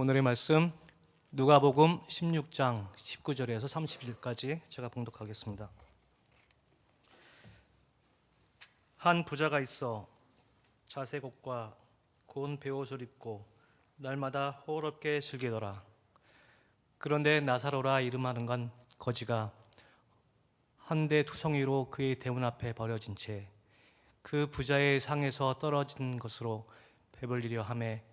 오늘의 말씀 누가복음 16장 19절에서 30절까지 제가 봉독하겠습니다. 한 부자가 있어 자색 옷과 고운 베옷을 입고 날마다 호롭게 즐기더라. 그런데 나사로라 이름하는 건 거지가 한 대 투성이로 그의 대문 앞에 버려진 채 그 부자의 상에서 떨어진 것으로 배불리려 하매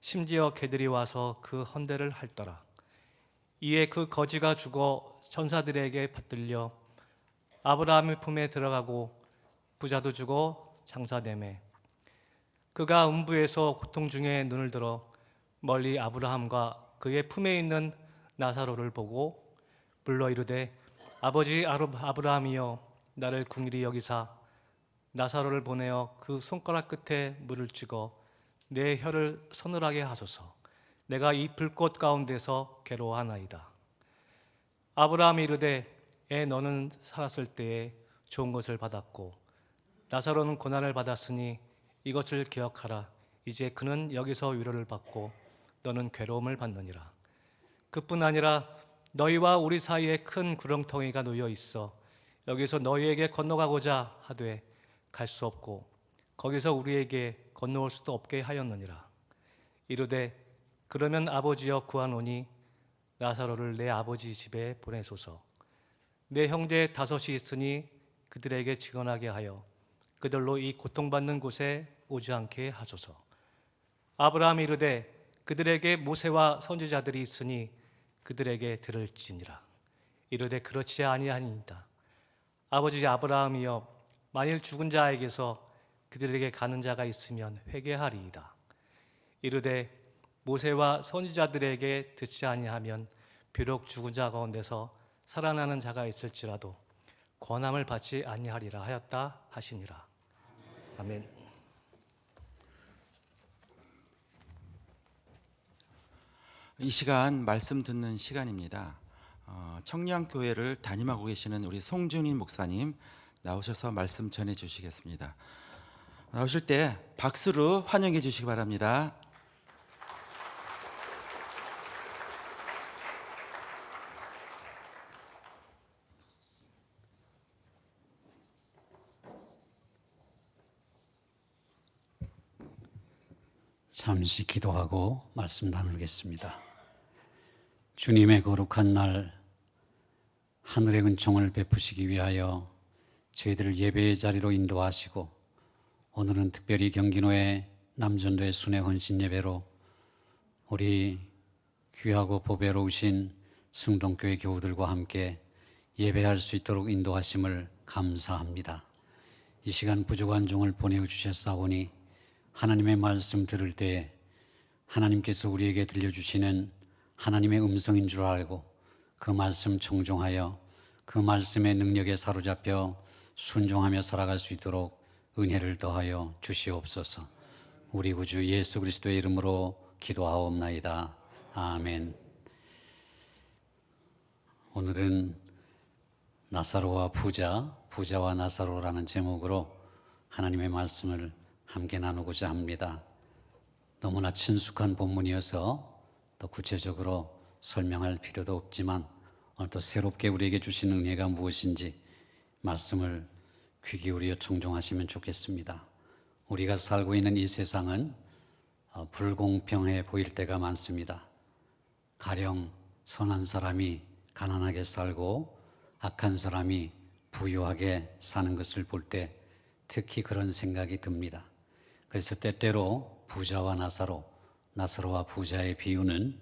심지어 개들이 와서 그 헌대를 핥더라. 이에 그 거지가 죽어 천사들에게 받들려 아브라함의 품에 들어가고 부자도 죽어 장사되매 그가 음부에서 고통 중에 눈을 들어 멀리 아브라함과 그의 품에 있는 나사로를 보고 불러 이르되 아버지 아브라함이여 나를 긍휼히 여기사 나사로를 보내어 그 손가락 끝에 물을 찍어 내 혀를 서늘하게 하소서. 내가 이 불꽃 가운데서 괴로워하나이다. 아브라함이 이르되 너는 살았을 때에 좋은 것을 받았고 나사로는 고난을 받았으니 이것을 기억하라. 이제 그는 여기서 위로를 받고 너는 괴로움을 받느니라. 그뿐 아니라 너희와 우리 사이에 큰 구렁텅이가 놓여 있어 여기서 너희에게 건너가고자 하되 갈 수 없고 거기서 우리에게 건너올 수도 없게 하였느니라. 이르되 그러면 아버지여 구하노니 나사로를 내 아버지 집에 보내소서. 내 형제 5이 있으니 그들에게 증언하게 하여 그들로 이 고통받는 곳에 오지 않게 하소서. 아브라함이 이르되 그들에게 모세와 선지자들이 있으니 그들에게 들을지니라. 이르되 그렇지 아니하니이다. 아버지 아브라함이여 만일 죽은 자에게서 그들에게 가는 자가 있으면 회개하리이다. 이르되 모세와 선지자들에게 듣지 아니하면 비록 죽은 자 가운데서 살아나는 자가 있을지라도 권함을 받지 아니하리라 하였다 하시니라. 아멘. 이 시간 말씀 듣는 시간입니다. 청량교회를 담임하고 계시는 우리 송준인 목사님 나오셔서 말씀 전해 주시겠습니다. 나오실 때 박수로 환영해 주시기 바랍니다. 잠시 기도하고 말씀 나누겠습니다. 주님의 거룩한 날 하늘의 은총을 베푸시기 위하여 저희들을 예배의 자리로 인도하시고 오늘은 특별히 경기노회 남전도의 순회 헌신 예배로 우리 귀하고 보배로우신 승동교회 교우들과 함께 예배할 수 있도록 인도하심을 감사합니다. 이 시간 부족한 종을 보내주셨사오니 하나님의 말씀 들을 때 하나님께서 우리에게 들려주시는 하나님의 음성인 줄 알고 그 말씀 청종하여 그 말씀의 능력에 사로잡혀 순종하며 살아갈 수 있도록 은혜를 더하여 주시옵소서. 우리 구주 예수 그리스도의 이름으로 기도하옵나이다. 아멘. 오늘은 나사로와 부자와 나사로라는 제목으로 하나님의 말씀을 함께 나누고자 합니다. 너무나 친숙한 본문이어서 더 구체적으로 설명할 필요도 없지만 오늘 또 새롭게 우리에게 주신 은혜가 무엇인지 말씀을 귀 기울여 청종하시면 좋겠습니다. 우리가 살고 있는 이 세상은 불공평해 보일 때가 많습니다. 가령 선한 사람이 가난하게 살고 악한 사람이 부유하게 사는 것을 볼 때 특히 그런 생각이 듭니다. 그래서 때때로 부자와 나사로와 부자의 비유는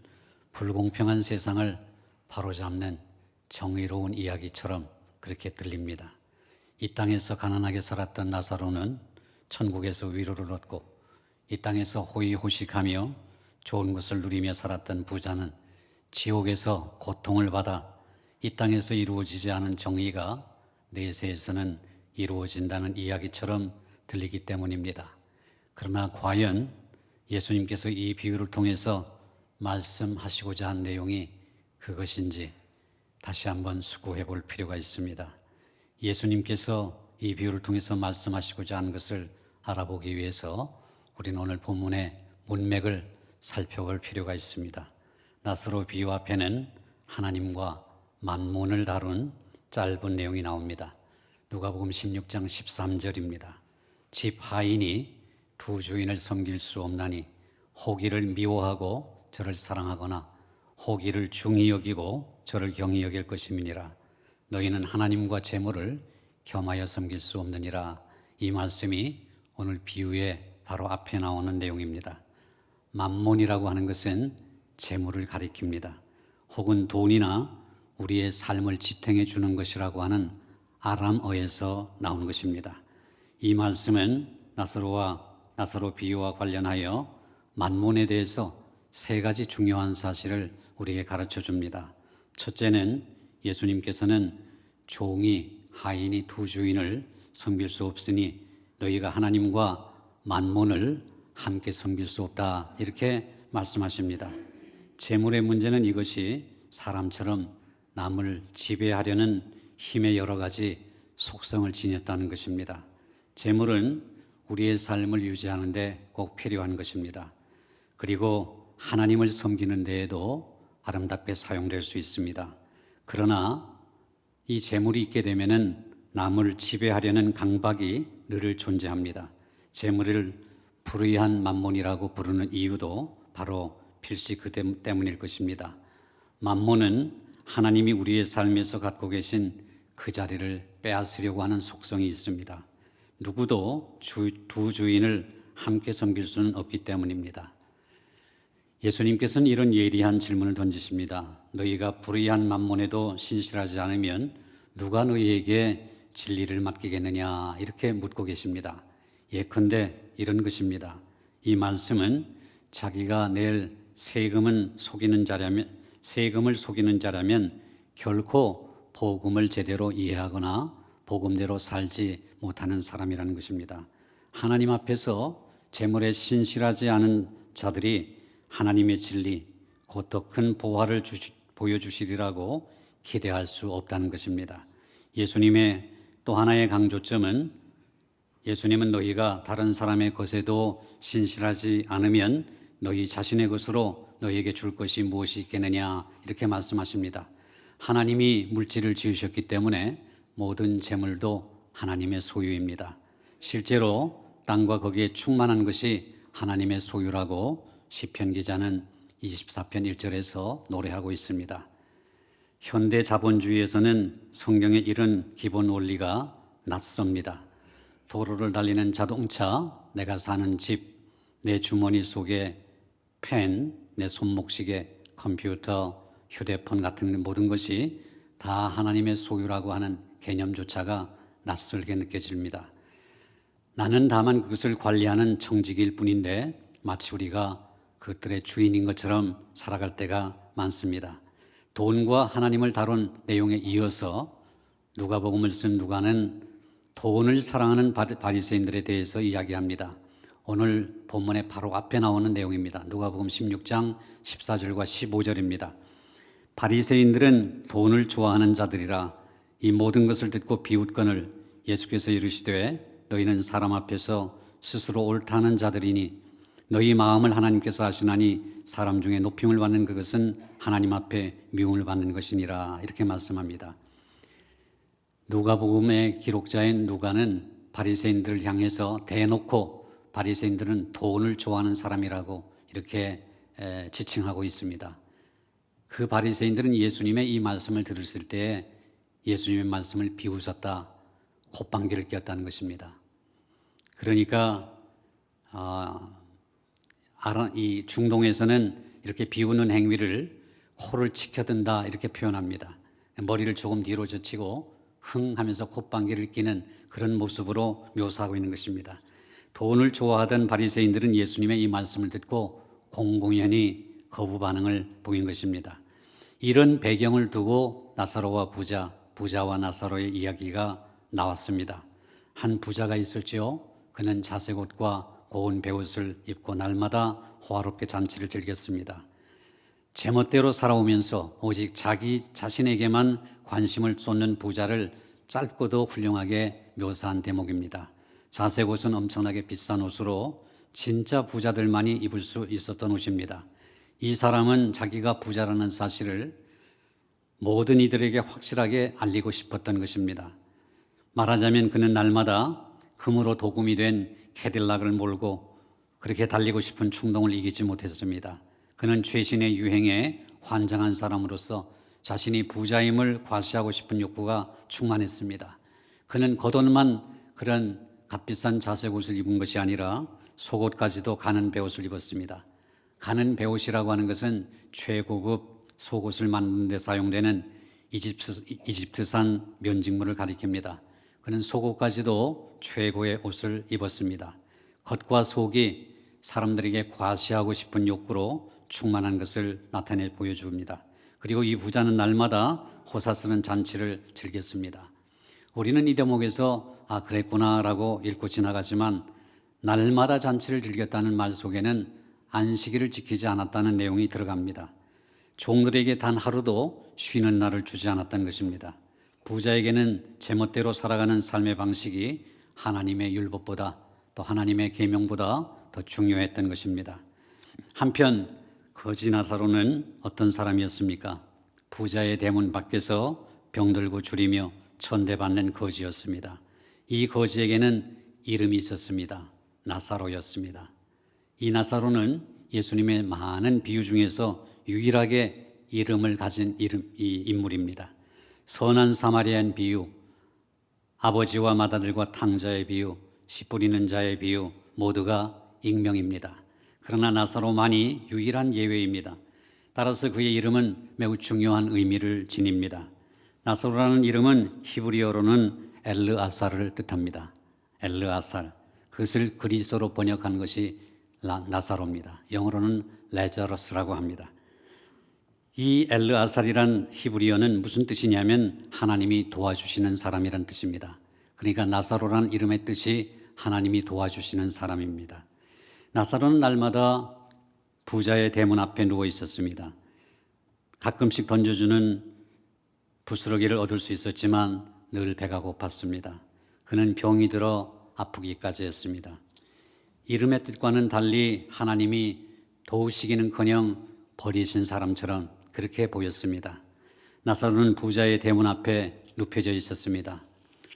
불공평한 세상을 바로잡는 정의로운 이야기처럼 그렇게 들립니다. 이 땅에서 가난하게 살았던 나사로는 천국에서 위로를 얻고 이 땅에서 호의호식하며 좋은 것을 누리며 살았던 부자는 지옥에서 고통을 받아 이 땅에서 이루어지지 않은 정의가 내세에서는 이루어진다는 이야기처럼 들리기 때문입니다. 그러나 과연 예수님께서 이 비유를 통해서 말씀하시고자 한 내용이 그것인지 다시 한번 수고해 볼 필요가 있습니다. 예수님께서 이 비유를 통해서 말씀하시고자 한 것을 알아보기 위해서 우리는 오늘 본문의 문맥을 살펴볼 필요가 있습니다. 나사로 비유 앞에는 하나님과 만몬을 다룬 짧은 내용이 나옵니다. 누가복음 16장 13절입니다. 집 하인이 두 주인을 섬길 수 없나니 호기를 미워하고 저를 사랑하거나 호기를 중히 여기고 저를 경히 여길 것임이니라. 너희는 하나님과 재물을 겸하여 섬길 수 없느니라. 이 말씀이 오늘 비유의 바로 앞에 나오는 내용입니다. 만몬이라고 하는 것은 재물을 가리킵니다. 혹은 돈이나 우리의 삶을 지탱해 주는 것이라고 하는 아람어에서 나온 것입니다. 이 말씀은 나사로 비유와 관련하여 만몬에 대해서 세 가지 중요한 사실을 우리에게 가르쳐 줍니다. 첫째는 예수님께서는 종이 하인이 두 주인을 섬길 수 없으니 너희가 하나님과 만몬을 함께 섬길 수 없다, 이렇게 말씀하십니다. 재물의 문제는 이것이 사람처럼 남을 지배하려는 힘의 여러 가지 속성을 지녔다는 것입니다. 재물은 우리의 삶을 유지하는 데 꼭 필요한 것입니다. 그리고 하나님을 섬기는 데에도 아름답게 사용될 수 있습니다. 그러나 이 재물이 있게 되면은 남을 지배하려는 강박이 늘 존재합니다. 재물을 불의한 만몬이라고 부르는 이유도 바로 필시 그 때문일 것입니다. 만몬은 하나님이 우리의 삶에서 갖고 계신 그 자리를 빼앗으려고 하는 속성이 있습니다. 누구도 두 주인을 함께 섬길 수는 없기 때문입니다. 예수님께서는 이런 예리한 질문을 던지십니다. 너희가 불의한 만몬에도 신실하지 않으면 누가 너희에게 진리를 맡기겠느냐, 이렇게 묻고 계십니다. 예컨대 이런 것입니다. 이 말씀은 자기가 낼 세금을 속이는 자라면 결코 복음을 제대로 이해하거나 복음대로 살지 못하는 사람이라는 것입니다. 하나님 앞에서 재물에 신실하지 않은 자들이 하나님의 진리, 곧 더 큰 보화를 보여주시리라고 기대할 수 없다는 것입니다. 예수님의 또 하나의 강조점은 예수님은 너희가 다른 사람의 것에도 신실하지 않으면 너희 자신의 것으로 너희에게 줄 것이 무엇이 있겠느냐, 이렇게 말씀하십니다. 하나님이 물질을 지으셨기 때문에 모든 재물도 하나님의 소유입니다. 실제로 땅과 거기에 충만한 것이 하나님의 소유라고 시편 기자는 24편 1절에서 노래하고 있습니다. 현대 자본주의에서는 성경의 이런 기본 원리가 낯섭니다. 도로를 달리는 자동차, 내가 사는 집, 내 주머니 속에 펜, 내 손목시계, 컴퓨터, 휴대폰 같은 모든 것이 다 하나님의 소유라고 하는 개념조차가 낯설게 느껴집니다. 나는 다만 그것을 관리하는 청지기일 뿐인데 마치 우리가 그것들의 주인인 것처럼 살아갈 때가 많습니다. 돈과 하나님을 다룬 내용에 이어서 누가복음을 쓴 누가는 돈을 사랑하는 바리새인들에 대해서 이야기합니다. 오늘 본문의 바로 앞에 나오는 내용입니다. 누가복음 16장 14절과 15절입니다. 바리새인들은 돈을 좋아하는 자들이라 이 모든 것을 듣고 비웃거늘 예수께서 이르시되 너희는 사람 앞에서 스스로 옳다는 자들이니 너희 마음을 하나님께서 아시나니 사람 중에 높임을 받는 그것은 하나님 앞에 미움을 받는 것이니라, 이렇게 말씀합니다. 누가복음의 기록자인 누가는 바리새인들을 향해서 대놓고 바리새인들은 돈을 좋아하는 사람이라고 이렇게 지칭하고 있습니다. 그 바리새인들은 예수님의 이 말씀을 들었을 때 예수님의 말씀을 비웃었다, 콧방귀를 꼈다는 것입니다. 그러니까 이 중동에서는 이렇게 비웃는 행위를 코를 치켜든다, 이렇게 표현합니다. 머리를 조금 뒤로 젖히고 흥 하면서 콧방귀를 끼는 그런 모습으로 묘사하고 있는 것입니다. 돈을 좋아하던 바리새인들은 예수님의 이 말씀을 듣고 공공연히 거부 반응을 보인 것입니다. 이런 배경을 두고 나사로와 부자와 나사로의 이야기가 나왔습니다. 한 부자가 있었지요. 그는 자색 옷과 고운 베옷을 입고 날마다 호화롭게 잔치를 즐겼습니다. 제멋대로 살아오면서 오직 자기 자신에게만 관심을 쏟는 부자를 짧고도 훌륭하게 묘사한 대목입니다. 자색 옷은 엄청나게 비싼 옷으로 진짜 부자들만이 입을 수 있었던 옷입니다. 이 사람은 자기가 부자라는 사실을 모든 이들에게 확실하게 알리고 싶었던 것입니다. 말하자면 그는 날마다 금으로 도금이 된 캐딜락을 몰고 그렇게 달리고 싶은 충동을 이기지 못했습니다. 그는 최신의 유행에 환장한 사람으로서 자신이 부자임을 과시하고 싶은 욕구가 충만했습니다. 그는 겉옷만 그런 값비싼 자색 옷을 입은 것이 아니라 속옷까지도 가는 배옷을 입었습니다. 가는 배옷이라고 하는 것은 최고급 속옷을 만드는 데 사용되는 이집트산 면직물을 가리킵니다. 그는 속옷까지도 최고의 옷을 입었습니다. 겉과 속이 사람들에게 과시하고 싶은 욕구로 충만한 것을 나타내 보여줍니다. 그리고 이 부자는 날마다 호사스러운 잔치를 즐겼습니다. 우리는 이 대목에서 그랬구나라고 읽고 지나가지만 날마다 잔치를 즐겼다는 말 속에는 안식일을 지키지 않았다는 내용이 들어갑니다. 종들에게 단 하루도 쉬는 날을 주지 않았다는 것입니다. 부자에게는 제멋대로 살아가는 삶의 방식이 하나님의 율법보다 또 하나님의 계명보다 더 중요했던 것입니다. 한편 거지 나사로는 어떤 사람이었습니까? 부자의 대문 밖에서 병들고 주리며 천대받는 거지였습니다. 이 거지에게는 이름이 있었습니다. 나사로였습니다. 이 나사로는 예수님의 많은 비유 중에서 유일하게 이름을 가진 이 인물입니다. 선한 사마리아인 비유, 아버지와 맏아들과 탕자의 비유, 씨 뿌리는 자의 비유 모두가 익명입니다. 그러나 나사로만이 유일한 예외입니다. 따라서 그의 이름은 매우 중요한 의미를 지닙니다. 나사로라는 이름은 히브리어로는 엘르아살을 뜻합니다. 엘르아살, 그것을 그리스어로 번역한 것이 나사로입니다. 영어로는 레자러스라고 합니다. 이 엘르아살이란 히브리어는 무슨 뜻이냐면 하나님이 도와주시는 사람이란 뜻입니다. 그러니까 나사로라는 이름의 뜻이 하나님이 도와주시는 사람입니다. 나사로는 날마다 부자의 대문 앞에 누워 있었습니다. 가끔씩 던져주는 부스러기를 얻을 수 있었지만 늘 배가 고팠습니다. 그는 병이 들어 아프기까지 했습니다. 이름의 뜻과는 달리 하나님이 도우시기는커녕 버리신 사람처럼 그렇게 보였습니다. 나사로는 부자의 대문 앞에 눕혀져 있었습니다.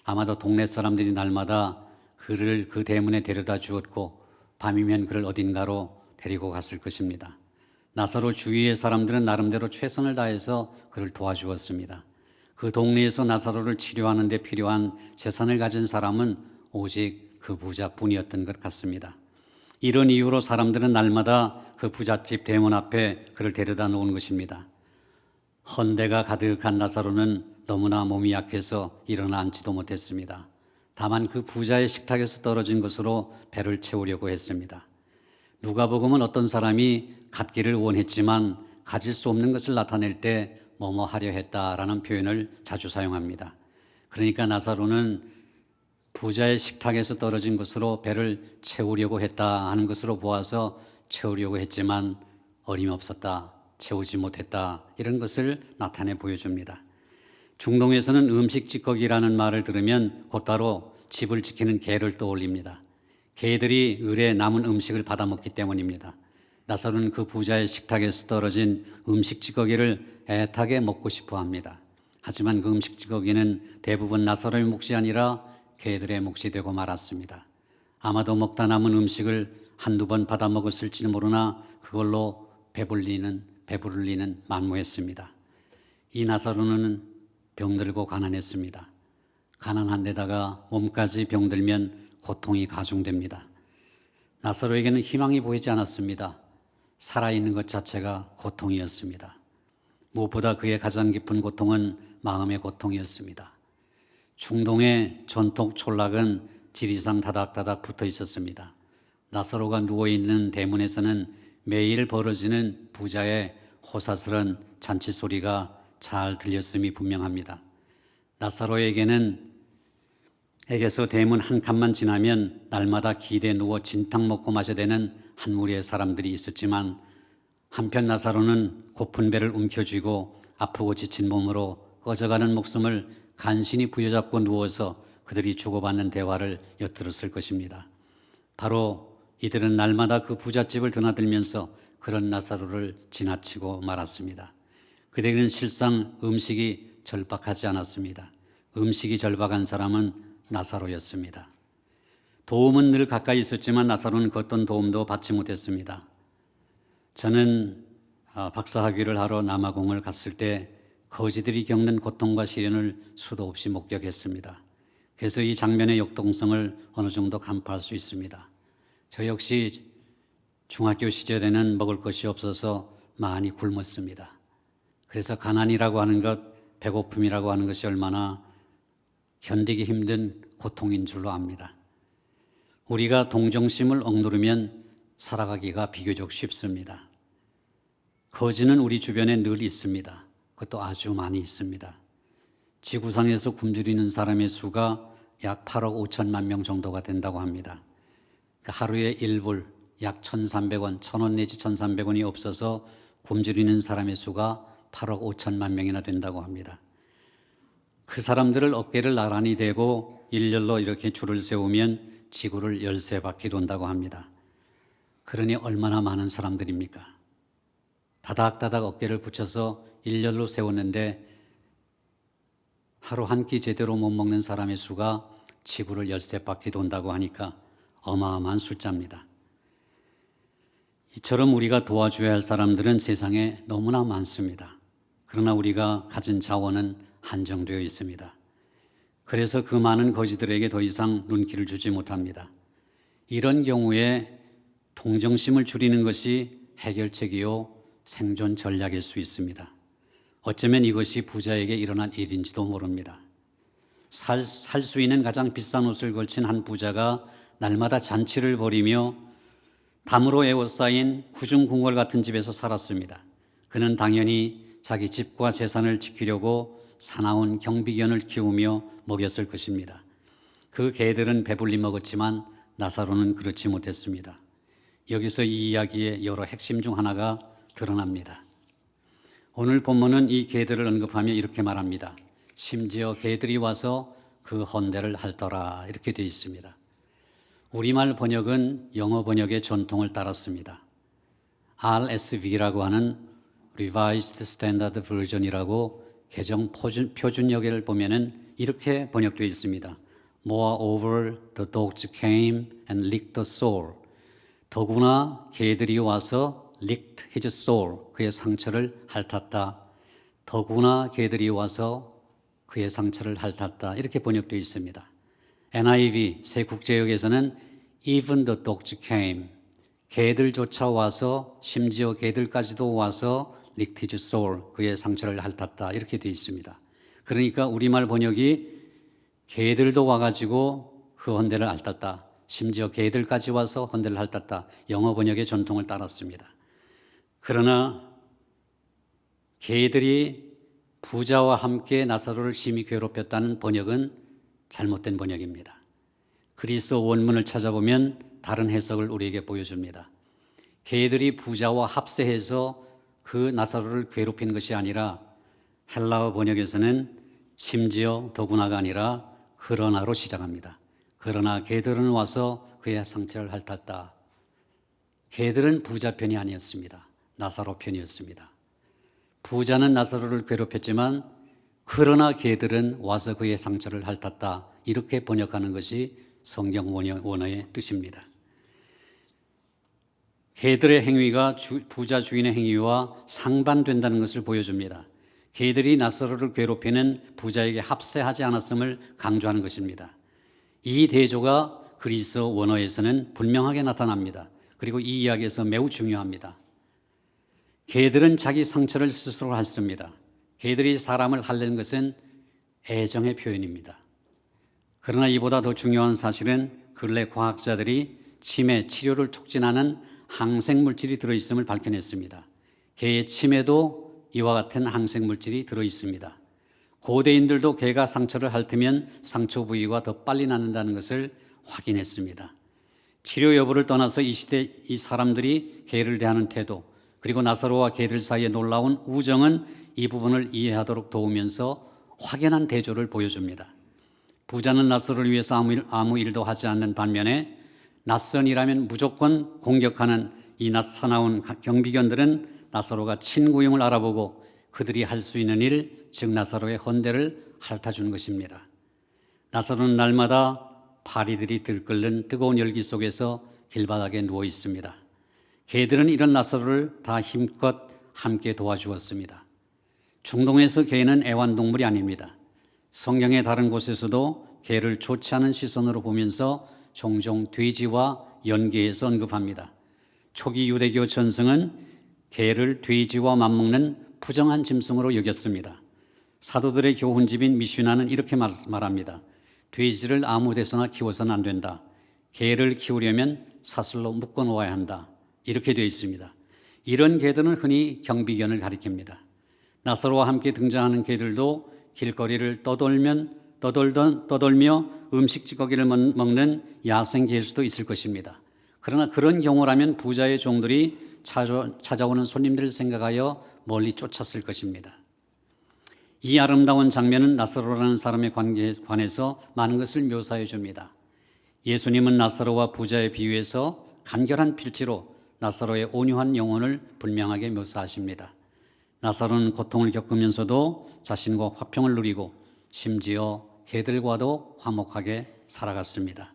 아마도 동네 사람들이 날마다 그를 그 대문에 데려다 주었고 밤이면 그를 어딘가로 데리고 갔을 것입니다. 나사로 주위의 사람들은 나름대로 최선을 다해서 그를 도와주었습니다. 그 동네에서 나사로를 치료하는 데 필요한 재산을 가진 사람은 오직 그 부자뿐이었던 것 같습니다. 이런 이유로 사람들은 날마다 그 부잣집 대문 앞에 그를 데려다 놓은 것입니다. 헌대가 가득한 나사로는 너무나 몸이 약해서 일어나 앉지도 못했습니다. 다만 그 부자의 식탁에서 떨어진 것으로 배를 채우려고 했습니다. 누가복음은 어떤 사람이 갖기를 원했지만 가질 수 없는 것을 나타낼 때 뭐뭐 하려 했다라는 표현을 자주 사용합니다. 그러니까 나사로는 부자의 식탁에서 떨어진 것으로 배를 채우려고 했다 하는 것으로 보아서 채우려고 했지만 어림없었다, 채우지 못했다 이런 것을 나타내 보여줍니다. 중동에서는 음식 찌꺼기라는 말을 들으면 곧바로 집을 지키는 개를 떠올립니다. 개들이 을에 남은 음식을 받아먹기 때문입니다. 나사로는 그 부자의 식탁에서 떨어진 음식 찌꺼기를 애타게 먹고 싶어 합니다. 하지만 그 음식 찌꺼기는 대부분 나사로의 몫이 아니라 개들의 몫이 되고 말았습니다. 아마도 먹다 남은 음식을 한두 번 받아먹었을지 모르나 그걸로 배부르리는 만무했습니다. 이 나사로는 병들고 가난했습니다. 가난한 데다가 몸까지 병들면 고통이 가중됩니다. 나사로에게는 희망이 보이지 않았습니다. 살아있는 것 자체가 고통이었습니다. 무엇보다 그의 가장 깊은 고통은 마음의 고통이었습니다. 중동의 전통 촌락은 지리산 다닥다닥 붙어 있었습니다. 나사로가 누워있는 대문에서는 매일 벌어지는 부자의 호사스런 잔치 소리가 잘 들렸음이 분명합니다. 나사로에게서 대문 한 칸만 지나면 날마다 기대에 누워 진탕 먹고 마셔야 되는 한 무리의 사람들이 있었지만 한편 나사로는 고픈 배를 움켜쥐고 아프고 지친 몸으로 꺼져가는 목숨을 간신히 부여잡고 누워서 그들이 주고받는 대화를 엿들었을 것입니다. 바로 이들은 날마다 그 부잣집을 드나들면서 그런 나사로를 지나치고 말았습니다. 그들은 실상 음식이 절박하지 않았습니다. 음식이 절박한 사람은 나사로였습니다. 도움은 늘 가까이 있었지만 나사로는 그 어떤 도움도 받지 못했습니다. 저는 박사학위를 하러 남아공을 갔을 때 거지들이 겪는 고통과 시련을 수도 없이 목격했습니다. 그래서 이 장면의 역동성을 어느 정도 간파할 수 있습니다. 저 역시 중학교 시절에는 먹을 것이 없어서 많이 굶었습니다. 그래서 가난이라고 하는 것, 배고픔이라고 하는 것이 얼마나 견디기 힘든 고통인 줄로 압니다. 우리가 동정심을 억누르면 살아가기가 비교적 쉽습니다. 거지는 우리 주변에 늘 있습니다. 그것도 아주 많이 있습니다. 지구상에서 굶주리는 사람의 수가 약 8억 5천만 명 정도가 된다고 합니다. 하루에 일불 약 1,300원, 1,000원 내지 1,300원이 없어서 굶주리는 사람의 수가 8억 5천만 명이나 된다고 합니다. 그 사람들을 어깨를 나란히 대고 일렬로 이렇게 줄을 세우면 지구를 13바퀴 돈다고 합니다. 그러니 얼마나 많은 사람들입니까? 다닥다닥 어깨를 붙여서 일렬로 세웠는데 하루 한 끼 제대로 못 먹는 사람의 수가 지구를 13바퀴 돈다고 하니까 어마어마한 숫자입니다. 이처럼 우리가 도와줘야 할 사람들은 세상에 너무나 많습니다. 그러나 우리가 가진 자원은 한정되어 있습니다. 그래서 그 많은 거지들에게 더 이상 눈길을 주지 못합니다. 이런 경우에 동정심을 줄이는 것이 해결책이요 생존 전략일 수 있습니다. 어쩌면 이것이 부자에게 일어난 일인지도 모릅니다. 살 수 있는 가장 비싼 옷을 걸친 한 부자가 날마다 잔치를 벌이며 담으로 에워싸인 구중궁궐 같은 집에서 살았습니다. 그는 당연히 자기 집과 재산을 지키려고 사나운 경비견을 키우며 먹였을 것입니다. 그 개들은 배불리 먹었지만 나사로는 그렇지 못했습니다. 여기서 이 이야기의 여러 핵심 중 하나가 드러납니다. 오늘 본문은 이 개들을 언급하며 이렇게 말합니다. 심지어 개들이 와서 그 헌대를 핥더라 이렇게 되어 있습니다. 우리말 번역은 영어 번역의 전통을 따랐습니다. RSV라고 하는 Revised Standard Version이라고 개정 표준역을 보면은 이렇게 번역되어 있습니다. Moreover, the dogs came and licked the sore. 더구나 개들이 와서 licked his sore, 그의 상처를 핥았다. 더구나 개들이 와서 그의 상처를 핥았다. 이렇게 번역되어 있습니다. NIV 새 국제역에서는 even the dogs came, 개들조차 와서 심지어 개들까지도 와서 licked his sore, 그의 상처를 핥았다. 이렇게 되어 있습니다. 그러니까 우리말 번역이 개들도 와가지고 그 헌대를 핥았다. 심지어 개들까지 와서 헌대를 핥았다. 영어 번역의 전통을 따랐습니다. 그러나 개들이 부자와 함께 나사로를 심히 괴롭혔다는 번역은 잘못된 번역입니다. 그리스 원문을 찾아보면 다른 해석을 우리에게 보여줍니다. 개들이 부자와 합세해서 그 나사로를 괴롭힌 것이 아니라 헬라어 번역에서는 심지어 더구나가 아니라 그러나로 시작합니다. 그러나 개들은 와서 그의 상처를 핥았다. 개들은 부자 편이 아니었습니다. 나사로 편이었습니다. 부자는 나사로를 괴롭혔지만 그러나 개들은 와서 그의 상처를 핥았다. 이렇게 번역하는 것이 성경 원어의 뜻입니다. 개들의 행위가 부자 주인의 행위와 상반된다는 것을 보여줍니다. 개들이 나사로를 괴롭히는 부자에게 합세하지 않았음을 강조하는 것입니다. 이 대조가 그리스어 원어에서는 분명하게 나타납니다. 그리고 이 이야기에서 매우 중요합니다. 개들은 자기 상처를 스스로 핥습니다. 개들이 사람을 핥는 것은 애정의 표현입니다. 그러나 이보다 더 중요한 사실은 근래 과학자들이 침에 치료를 촉진하는 항생물질이 들어있음을 밝혀냈습니다. 개의 침에도 이와 같은 항생물질이 들어있습니다. 고대인들도 개가 상처를 핥으면 상처 부위가 더 빨리 낫는다는 것을 확인했습니다. 치료 여부를 떠나서 이 시대 이 사람들이 개를 대하는 태도, 그리고 나사로와 개들 사이의 놀라운 우정은 이 부분을 이해하도록 도우면서 확연한 대조를 보여줍니다. 부자는 나사로를 위해서 아무 일도 하지 않는 반면에 낯선이라면 무조건 공격하는 이 사나운 경비견들은 나사로가 친구임을 알아보고 그들이 할 수 있는 일, 즉 나사로의 헌대를 핥아준 것입니다. 나사로는 날마다 파리들이 들끓는 뜨거운 열기 속에서 길바닥에 누워 있습니다. 개들은 이런 나사로를 다 힘껏 함께 도와주었습니다. 중동에서 개는 애완동물이 아닙니다. 성경의 다른 곳에서도 개를 좋지 않은 시선으로 보면서 종종 돼지와 연계해서 언급합니다. 초기 유대교 전승은 개를 돼지와 맞먹는 부정한 짐승으로 여겼습니다. 사도들의 교훈집인 미슈나는 이렇게 말합니다. 돼지를 아무 데서나 키워서는 안 된다. 개를 키우려면 사슬로 묶어 놓아야 한다. 이렇게 되어 있습니다. 이런 개들은 흔히 경비견을 가리킵니다. 나사로와 함께 등장하는 개들도 길거리를 떠돌며 음식 찌꺼기를 먹는 야생 개일 수도 있을 것입니다. 그러나 그런 경우라면 부자의 종들이 찾아오는 손님들을 생각하여 멀리 쫓았을 것입니다. 이 아름다운 장면은 나사로라는 사람의 관계에 관해서 많은 것을 묘사해 줍니다. 예수님은 나사로와 부자의 비유에서 간결한 필지로 나사로의 온유한 영혼을 분명하게 묘사하십니다. 나사로는 고통을 겪으면서도 자신과 화평을 누리고 심지어 개들과도 화목하게 살아갔습니다.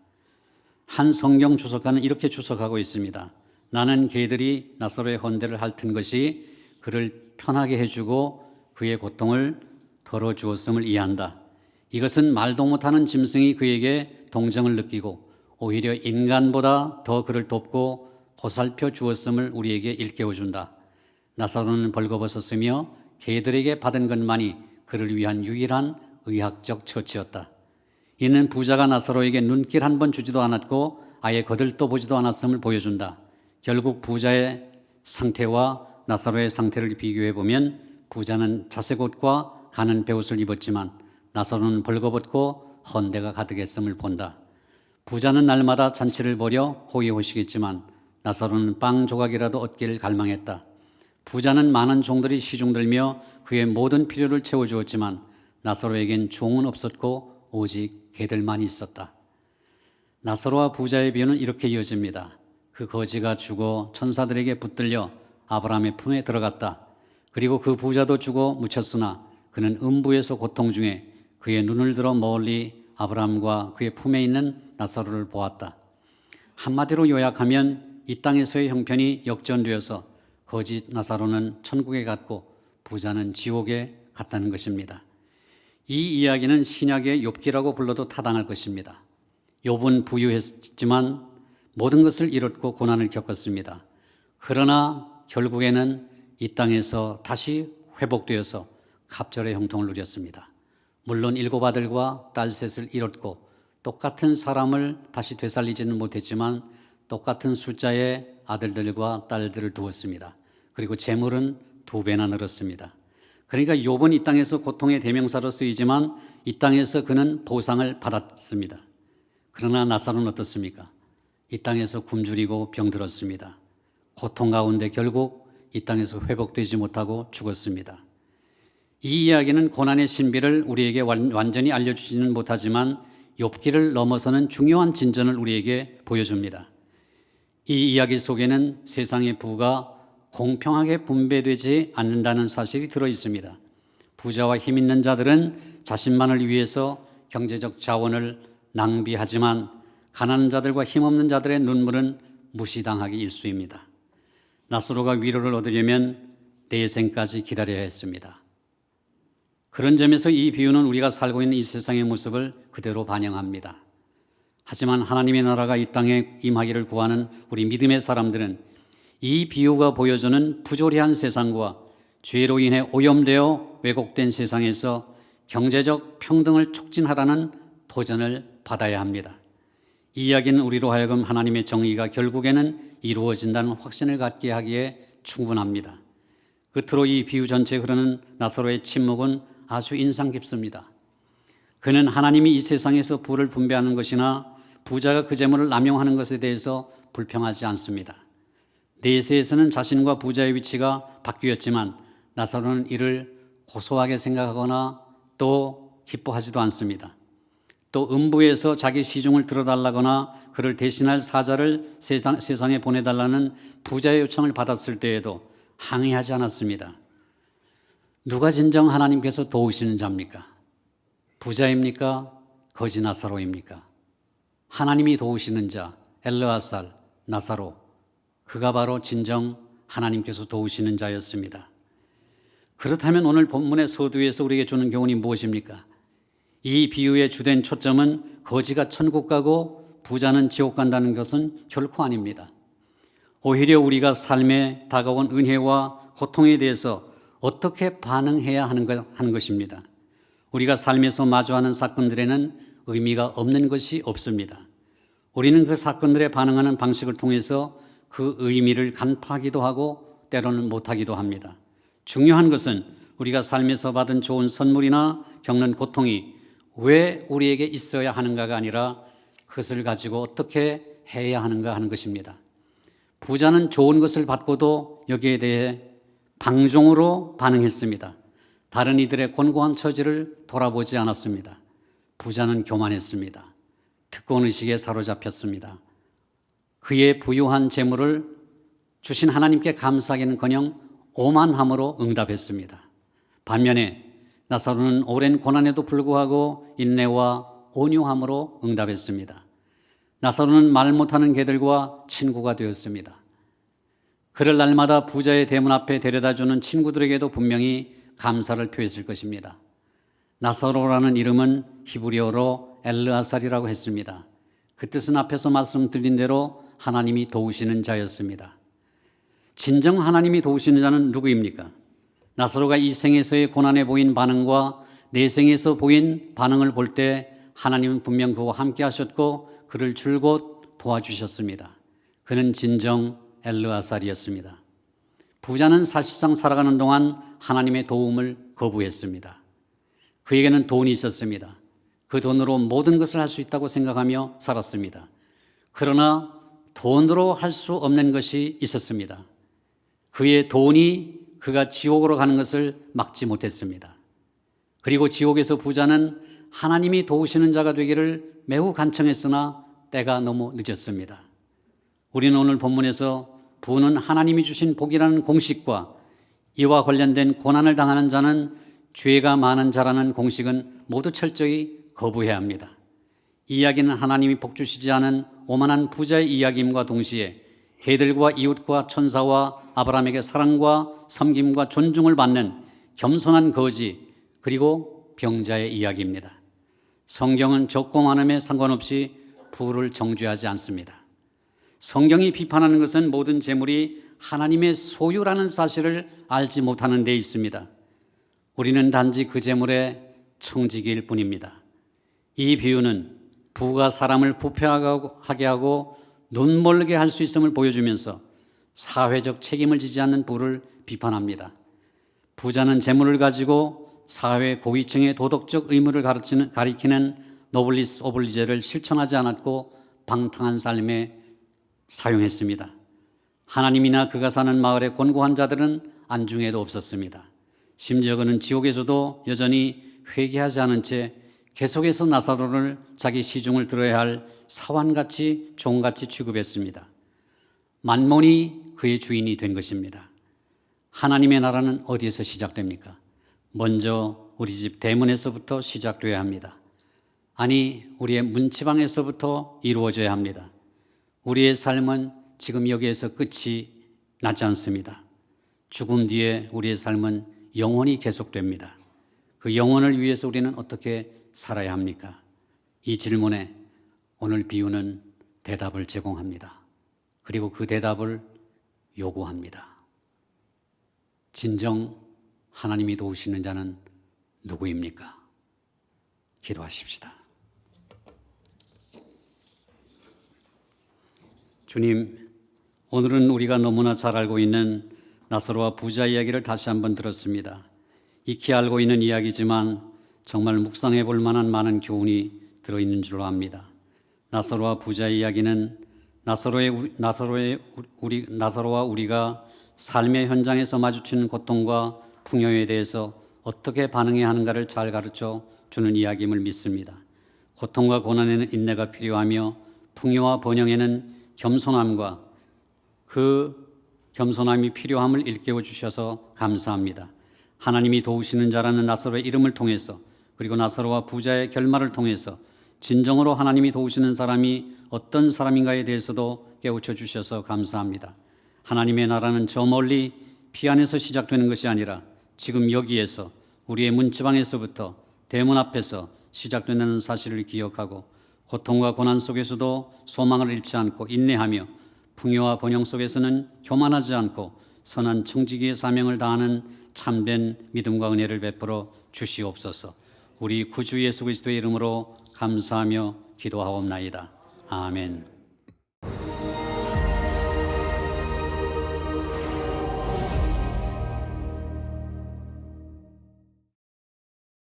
한 성경 주석가는 이렇게 주석하고 있습니다. 나는 개들이 나사로의 헌대를 핥은 것이 그를 편하게 해주고 그의 고통을 덜어주었음을 이해한다. 이것은 말도 못하는 짐승이 그에게 동정을 느끼고 오히려 인간보다 더 그를 돕고 보살펴 주었음을 우리에게 일깨워준다. 나사로는 벌거벗었으며 개들에게 받은 것만이 그를 위한 유일한 의학적 처치였다. 이는 부자가 나사로에게 눈길 한 번 주지도 않았고 아예 거들떠 보지도 않았음을 보여준다. 결국 부자의 상태와 나사로의 상태를 비교해 보면 부자는 자색 옷과 가는 베옷을 입었지만 나사로는 벌거벗고 헌대가 가득했음을 본다. 부자는 날마다 잔치를 벌여 호의호식했지만 나사로는 빵 조각이라도 얻기를 갈망했다. 부자는 많은 종들이 시중들며 그의 모든 필요를 채워주었지만 나사로에겐 종은 없었고 오직 개들만 있었다. 나사로와 부자의 비유는 이렇게 이어집니다. 그 거지가 죽어 천사들에게 붙들려 아브라함의 품에 들어갔다. 그리고 그 부자도 죽어 묻혔으나 그는 음부에서 고통 중에 그의 눈을 들어 멀리 아브라함과 그의 품에 있는 나사로를 보았다. 한마디로 요약하면 이 땅에서의 형편이 역전되어서 거지 나사로는 천국에 갔고 부자는 지옥에 갔다는 것입니다. 이 이야기는 신약의 욥기라고 불러도 타당할 것입니다. 욥은 부유했지만 모든 것을 잃었고 고난을 겪었습니다. 그러나 결국에는 이 땅에서 다시 회복되어서 갑절의 형통을 누렸습니다. 물론 7 아들과 딸 셋을 잃었고 똑같은 사람을 다시 되살리지는 못했지만 똑같은 숫자의 아들들과 딸들을 두었습니다. 그리고 재물은 2배나 늘었습니다. 그러니까 욥은 이 땅에서 고통의 대명사로 쓰이지만 이 땅에서 그는 보상을 받았습니다. 그러나 나사로는 어떻습니까? 이 땅에서 굶주리고 병들었습니다. 고통 가운데 결국 이 땅에서 회복되지 못하고 죽었습니다. 이 이야기는 고난의 신비를 우리에게 완전히 알려주지는 못하지만 욥기를 넘어서는 중요한 진전을 우리에게 보여줍니다. 이 이야기 속에는 세상의 부가 공평하게 분배되지 않는다는 사실이 들어 있습니다. 부자와 힘 있는 자들은 자신만을 위해서 경제적 자원을 낭비하지만 가난한 자들과 힘없는 자들의 눈물은 무시당하기 일쑤입니다. 나사로가 위로를 얻으려면 내생까지 기다려야 했습니다. 그런 점에서 이 비유는 우리가 살고 있는 이 세상의 모습을 그대로 반영합니다. 하지만 하나님의 나라가 이 땅에 임하기를 구하는 우리 믿음의 사람들은 이 비유가 보여주는 부조리한 세상과 죄로 인해 오염되어 왜곡된 세상에서 경제적 평등을 촉진하라는 도전을 받아야 합니다. 이 이야기는 우리로 하여금 하나님의 정의가 결국에는 이루어진다는 확신을 갖게 하기에 충분합니다. 끝으로 이 비유 전체에 흐르는 나사로의 침묵은 아주 인상 깊습니다. 그는 하나님이 이 세상에서 부를 분배하는 것이나 부자가 그 재물을 남용하는 것에 대해서 불평하지 않습니다. 내세에서는 자신과 부자의 위치가 바뀌었지만 나사로는 이를 고소하게 생각하거나 또 기뻐하지도 않습니다. 또 음부에서 자기 시중을 들어달라거나 그를 대신할 사자를 세상에 보내달라는 부자의 요청을 받았을 때에도 항의하지 않았습니다. 누가 진정 하나님께서 도우시는 자입니까? 부자입니까? 거지 나사로입니까? 하나님이 도우시는 자 엘르아살, 나사로, 그가 바로 진정 하나님께서 도우시는 자였습니다. 그렇다면 오늘 본문의 서두에서 우리에게 주는 교훈이 무엇입니까? 이 비유의 주된 초점은 거지가 천국 가고 부자는 지옥 간다는 것은 결코 아닙니다. 오히려 우리가 삶에 다가온 은혜와 고통에 대해서 어떻게 반응해야 하는 것입니다. 우리가 삶에서 마주하는 사건들에는 의미가 없는 것이 없습니다. 우리는 그 사건들에 반응하는 방식을 통해서 그 의미를 간파하기도 하고 때로는 못하기도 합니다. 중요한 것은 우리가 삶에서 받은 좋은 선물이나 겪는 고통이 왜 우리에게 있어야 하는가가 아니라 그것을 가지고 어떻게 해야 하는가 하는 것입니다. 부자는 좋은 것을 받고도 여기에 대해 방종으로 반응했습니다. 다른 이들의 곤고한 처지를 돌아보지 않았습니다. 부자는 교만했습니다. 특권의식에 사로잡혔습니다. 그의 부유한 재물을 주신 하나님께 감사하기는커녕 오만함으로 응답했습니다. 반면에 나사로는 오랜 고난에도 불구하고 인내와 온유함으로 응답했습니다. 나사로는 말 못하는 개들과 친구가 되었습니다. 그를 날마다 부자의 대문 앞에 데려다주는 친구들에게도 분명히 감사를 표했을 것입니다. 나사로라는 이름은 히브리어로 엘르아살이라고 했습니다. 그 뜻은 앞에서 말씀드린 대로 하나님이 도우시는 자였습니다. 진정 하나님이 도우시는 자는 누구입니까? 나사로가 이 생에서의 고난에 보인 반응과 내 생에서 보인 반응을 볼 때 하나님은 분명 그와 함께 하셨고 그를 줄곧 도와주셨습니다. 그는 진정 엘르아살이었습니다. 부자는 사실상 살아가는 동안 하나님의 도움을 거부했습니다. 그에게는 돈이 있었습니다. 그 돈으로 모든 것을 할 수 있다고 생각하며 살았습니다. 그러나 돈으로 할 수 없는 것이 있었습니다. 그의 돈이 그가 지옥으로 가는 것을 막지 못했습니다. 그리고 지옥에서 부자는 하나님이 도우시는 자가 되기를 매우 간청했으나 때가 너무 늦었습니다. 우리는 오늘 본문에서 부는 하나님이 주신 복이라는 공식과 이와 관련된 고난을 당하는 자는 죄가 많은 자라는 공식은 모두 철저히 거부해야 합니다. 이 이야기는 하나님이 복 주시지 않은 오만한 부자의 이야기임과 동시에 개들과 이웃과 천사와 아브라함에게 사랑과 섬김과 존중을 받는 겸손한 거지 그리고 병자의 이야기입니다. 성경은 적고 많음에 상관없이 부를 정죄하지 않습니다. 성경이 비판하는 것은 모든 재물이 하나님의 소유라는 사실을 알지 못하는 데 있습니다. 우리는 단지 그 재물의 청지기일 뿐입니다. 이 비유는 부가 사람을 부패하게 하고 눈멀게 할 수 있음을 보여주면서 사회적 책임을 지지 않는 부를 비판합니다. 부자는 재물을 가지고 사회 고위층의 도덕적 의무를 가리키는 노블리스 오블리제를 실천하지 않았고 방탕한 삶에 사용했습니다. 하나님이나 그가 사는 마을의 곤고한 자들은 안중에도 없었습니다. 심지어 그는 지옥에서도 여전히 회개하지 않은 채 계속해서 나사로를 자기 시중을 들어야 할 사환같이 종같이 취급했습니다. 만몬이 그의 주인이 된 것입니다. 하나님의 나라는 어디에서 시작됩니까? 먼저 우리 집 대문에서부터 시작돼야 합니다. 아니, 우리의 문지방에서부터 이루어져야 합니다. 우리의 삶은 지금 여기에서 끝이 나지 않습니다. 죽음 뒤에 우리의 삶은 영원히 계속됩니다. 그 영혼을 위해서 우리는 어떻게 살아야 합니까? 이 질문에 오늘 비유는 대답을 제공합니다. 그리고 그 대답을 요구합니다. 진정 하나님이 도우시는 자는 누구입니까? 기도하십시다. 주님, 오늘은 우리가 너무나 잘 알고 있는 나사로와 부자 이야기를 다시 한번 들었습니다. 익히 알고 있는 이야기지만 정말 묵상해 볼 만한 많은 교훈이 들어있는 줄로 압니다. 나사로와 부자의 이야기는 나사로와 우리가 삶의 현장에서 마주치는 고통과 풍요에 대해서 어떻게 반응해야 하는가를 잘 가르쳐 주는 이야기임을 믿습니다. 고통과 고난에는 인내가 필요하며 풍요와 번영에는 겸손함과 그 겸손함이 필요함을 일깨워 주셔서 감사합니다. 하나님이 도우시는 자라는 나사로의 이름을 통해서 그리고 나사로와 부자의 결말을 통해서 진정으로 하나님이 도우시는 사람이 어떤 사람인가에 대해서도 깨우쳐 주셔서 감사합니다. 하나님의 나라는 저 멀리 피 안에서 시작되는 것이 아니라 지금 여기에서 우리의 문지방에서부터 대문 앞에서 시작된다는 사실을 기억하고 고통과 고난 속에서도 소망을 잃지 않고 인내하며 풍요와 번영 속에서는 교만하지 않고 선한 청지기의 사명을 다하는 참된 믿음과 은혜를 베풀어 주시옵소서. 우리 구주 예수 그리스도의 이름으로 감사하며 기도하옵나이다. 아멘.